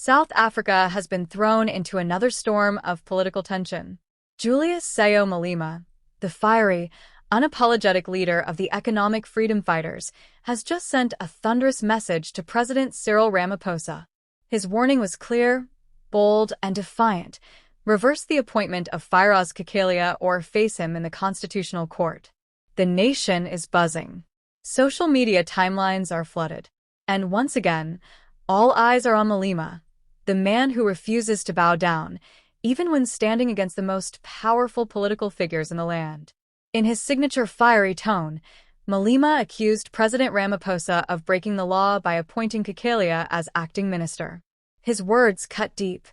South Africa has been thrown into another storm of political tension. Julius Sello Malema, the fiery, unapologetic leader of the economic freedom fighters, has just sent a thunderous message to President Cyril Ramaphosa. His warning was clear, bold, and defiant: reverse the appointment of Firoz Cachalia or face him in the Constitutional Court. The nation is buzzing. Social media timelines are flooded. And once again, all eyes are on Malema, the man who refuses to bow down, even when standing against the most powerful political figures in the land. In his signature fiery tone, Malema accused President Ramaphosa of breaking the law by appointing Cachalia as acting minister. His words cut deep.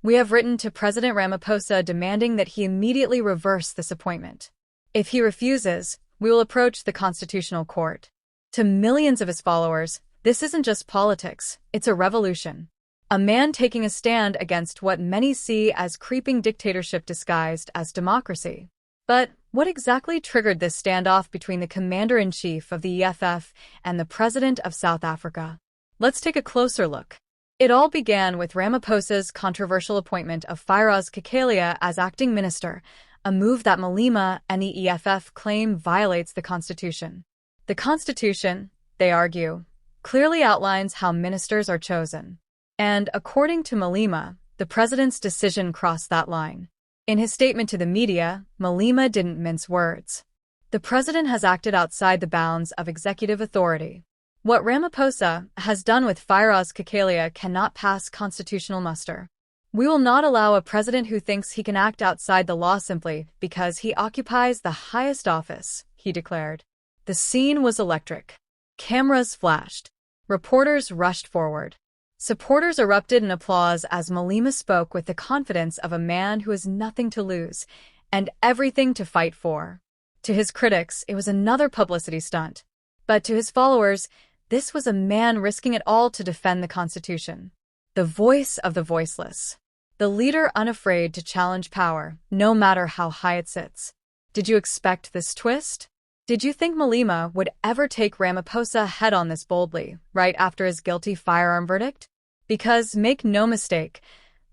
"We have written to President Ramaphosa demanding that he immediately reverse this appointment. If he refuses, we will approach the Constitutional Court." To millions of his followers, this isn't just politics, it's a revolution. A man taking a stand against what many see as creeping dictatorship disguised as democracy. But what exactly triggered this standoff between the commander-in-chief of the EFF and the president of South Africa? Let's take a closer look. It all began with Ramaphosa's controversial appointment of Firoz Cachalia as acting minister, a move that Malema and the EFF claim violates the Constitution. The Constitution, they argue, clearly outlines how ministers are chosen. And according to Malema, the president's decision crossed that line. In his statement to the media, Malema didn't mince words. The president has acted outside the bounds of executive authority. What Ramaphosa has done with Firoz Cachalia cannot pass constitutional muster. "We will not allow a president who thinks he can act outside the law simply because he occupies the highest office," he declared. The scene was electric. Cameras flashed. Reporters rushed forward. Supporters erupted in applause as Malema spoke with the confidence of a man who has nothing to lose and everything to fight for. To his critics, it was another publicity stunt. But to his followers, this was a man risking it all to defend the Constitution. The voice of the voiceless. The leader unafraid to challenge power, no matter how high it sits. Did you expect this twist? Did you think Malema would ever take Ramaphosa head-on this boldly, right after his guilty firearm verdict? Because, make no mistake,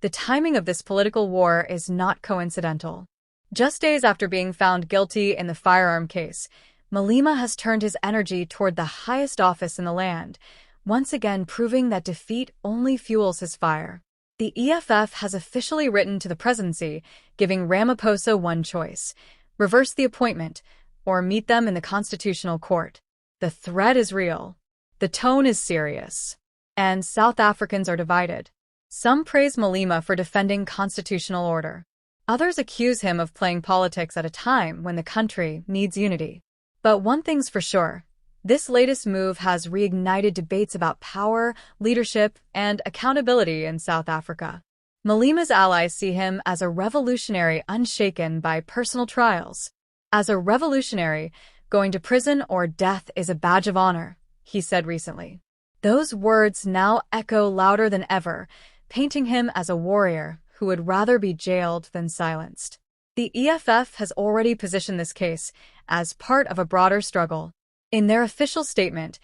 the timing of this political war is not coincidental. Just days after being found guilty in the firearm case, Malema has turned his energy toward the highest office in the land, once again proving that defeat only fuels his fire. The EFF has officially written to the presidency, giving Ramaphosa one choice: reverse the appointment, or meet them in the Constitutional Court. The threat is real. The tone is serious. And South Africans are divided. Some praise Malema for defending constitutional order. Others accuse him of playing politics at a time when the country needs unity. But one thing's for sure, this latest move has reignited debates about power, leadership, and accountability in South Africa. Malema's allies see him as a revolutionary unshaken by personal trials. "As a revolutionary, going to prison or death is a badge of honor," he said recently. Those words now echo louder than ever, painting him as a warrior who would rather be jailed than silenced. The EFF has already positioned this case as part of a broader struggle. In their official statement,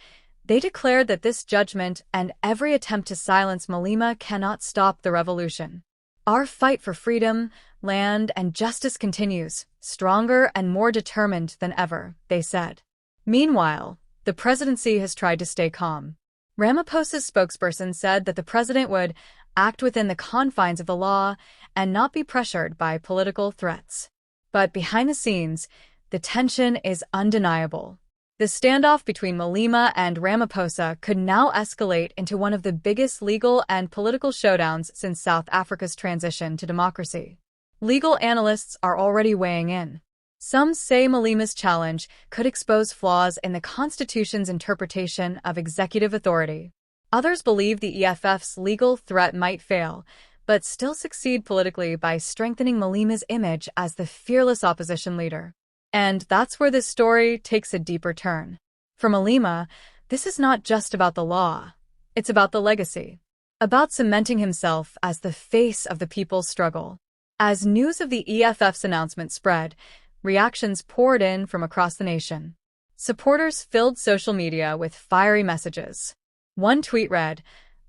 they declared that this judgment and every attempt to silence Malema cannot stop the revolution. "Our fight for freedom, land, and justice continues, stronger and more determined than ever," they said. Meanwhile, the presidency has tried to stay calm. Ramaphosa's spokesperson said that the president would act within the confines of the law and not be pressured by political threats. But behind the scenes, the tension is undeniable. The standoff between Malema and Ramaphosa could now escalate into one of the biggest legal and political showdowns since South Africa's transition to democracy. Legal analysts are already weighing in. Some say Malema's challenge could expose flaws in the Constitution's interpretation of executive authority. Others believe the EFF's legal threat might fail, but still succeed politically by strengthening Malema's image as the fearless opposition leader. And that's where this story takes a deeper turn. For Malema, this is not just about the law. It's about the legacy. About cementing himself as the face of the people's struggle. As news of the EFF's announcement spread, reactions poured in from across the nation. Supporters filled social media with fiery messages. One tweet read,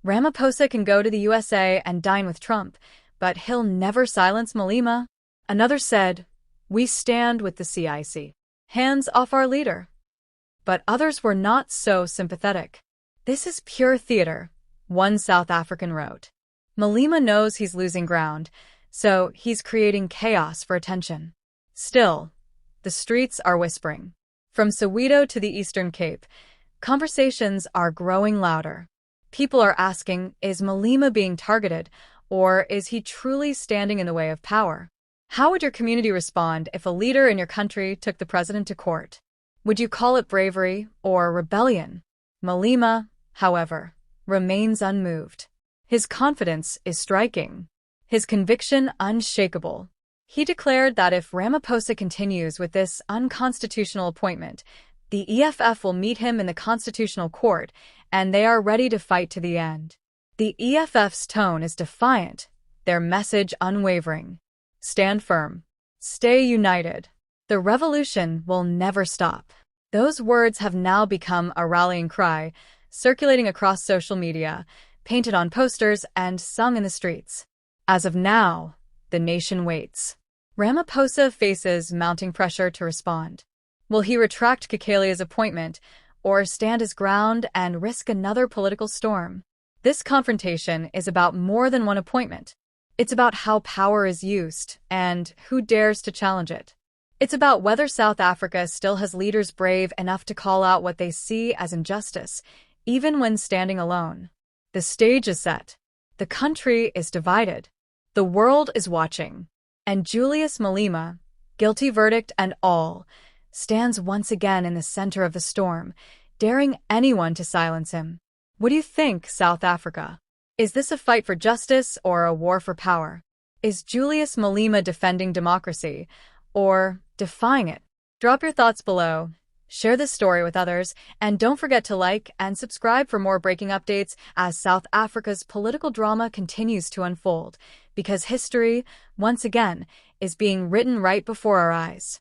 Ramaphosa can go to the USA and dine with Trump, but he'll never silence Malema. Another said, "We stand with the CIC. Hands off our leader." But others were not so sympathetic. "This is pure theater," one South African wrote. Malema knows he's losing ground, so he's creating chaos for attention. Still, the streets are whispering. From Soweto to the Eastern Cape, conversations are growing louder. People are asking, is Malema being targeted, or is he truly standing in the way of power? How would your community respond if a leader in your country took the president to court? Would you call it bravery or rebellion? Malema, however, remains unmoved. His confidence is striking. His conviction unshakable. He declared that if Ramaphosa continues with this unconstitutional appointment, the EFF will meet him in the Constitutional Court, and they are ready to fight to the end. The EFF's tone is defiant, their message unwavering. Stand firm. Stay united. The revolution will never stop. Those words have now become a rallying cry, circulating across social media, painted on posters, and sung in the streets. As of now, the nation waits. Ramaphosa faces mounting pressure to respond. Will he retract Cachalia's appointment, or stand his ground and risk another political storm? This confrontation is about more than one appointment. It's about how power is used and who dares to challenge it. It's about whether South Africa still has leaders brave enough to call out what they see as injustice, even when standing alone. The stage is set. The country is divided. The world is watching. And Julius Malema, guilty verdict and all, stands once again in the center of the storm, daring anyone to silence him. What do you think, South Africa? Is this a fight for justice or a war for power? Is Julius Malema defending democracy or defying it? Drop your thoughts below, share this story with others, and don't forget to like and subscribe for more breaking updates as South Africa's political drama continues to unfold, because history, once again, is being written right before our eyes.